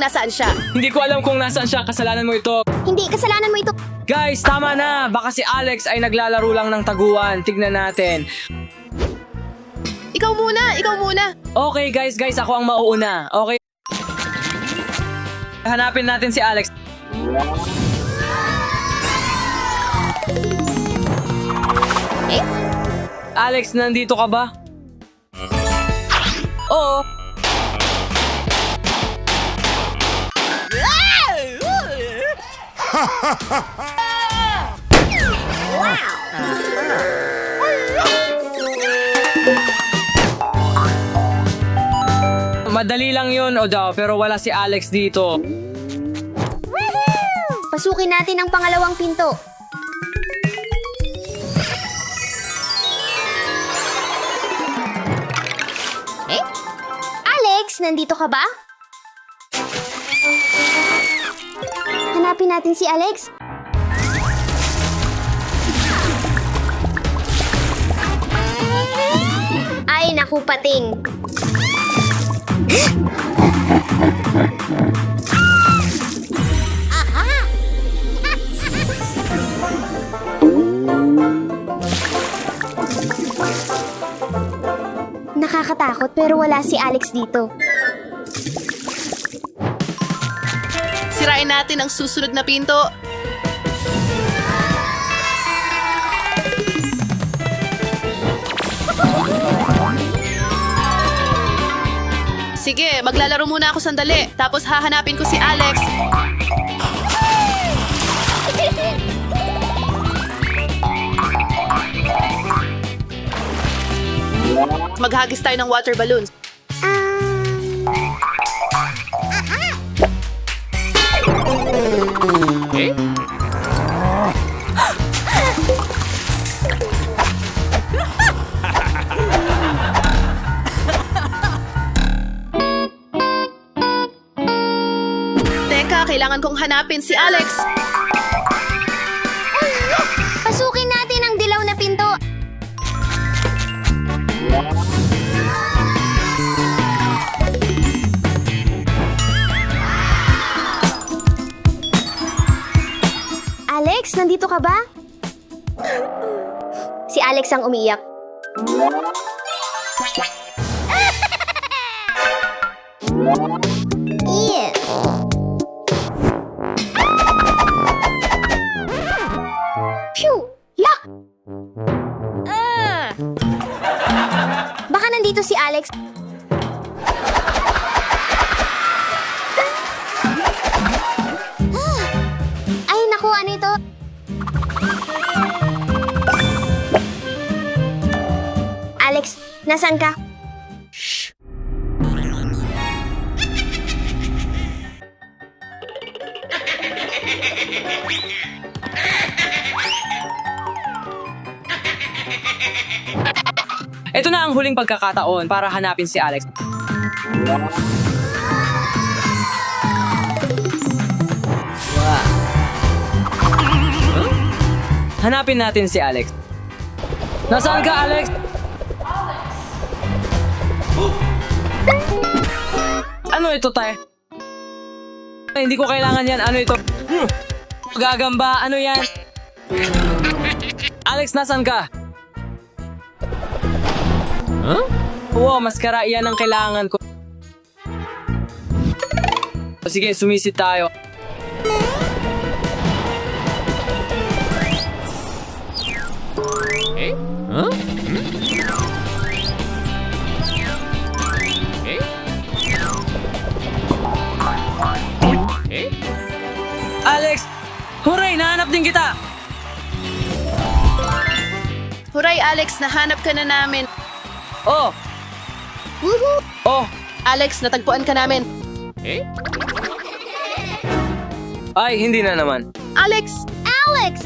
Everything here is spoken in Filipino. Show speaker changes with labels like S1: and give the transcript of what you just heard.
S1: nasaan siya.
S2: Hindi ko alam kung nasaan siya. Kasalanan mo ito.
S3: Hindi, kasalanan mo ito.
S2: Guys, tama na. Baka si Alex ay naglalaro lang ng taguan. Tignan natin.
S1: Ikaw muna.
S2: Okay, guys, ako ang mauuna. Okay. Hanapin natin si Alex. Alex, nandito ka ba? Oo. Madali lang yun, Odaw, pero wala si Alex dito.
S3: Pasukin natin ang pangalawang pinto. Alex, nandito ka ba? Hanapin natin si Alex. Ay, naku, pating. Nakakatakot pero wala si Alex dito.
S1: Sirain natin ang susunod na pinto. Sige, maglalaro muna ako sandali. Tapos hahanapin ko si Alex. Maghagis tayo ng water balloons. Teka, kailangan kong hanapin si Alex.
S3: Pasukin natin ang dilaw na pinto. Alex, nandito ka ba? Si Alex ang umiiyak. Ew. Phew! Yuck! Baka nandito si Alex. Ay, naku, ano ito? Alex, nasaan ka?
S2: Ito na ang huling pagkakataon para hanapin si Alex. Hanapin natin si Alex. Nasaan ka, Alex? Ano ito, tay? Hindi ko kailangan yan. Ano ito? Gagamba. Ano yan? Alex, nasaan ka? Wow, maskara. Iyan ang kailangan ko. Sige, sumisid tayo. Alex! Huray! Nahanap din kita!
S1: Huray, Alex, nahanap ka na namin.
S2: Oh!
S3: Woohoo!
S2: Oh!
S1: Alex, natagpuan ka namin.
S2: Ay, hindi na naman.
S1: Alex!
S3: Alex!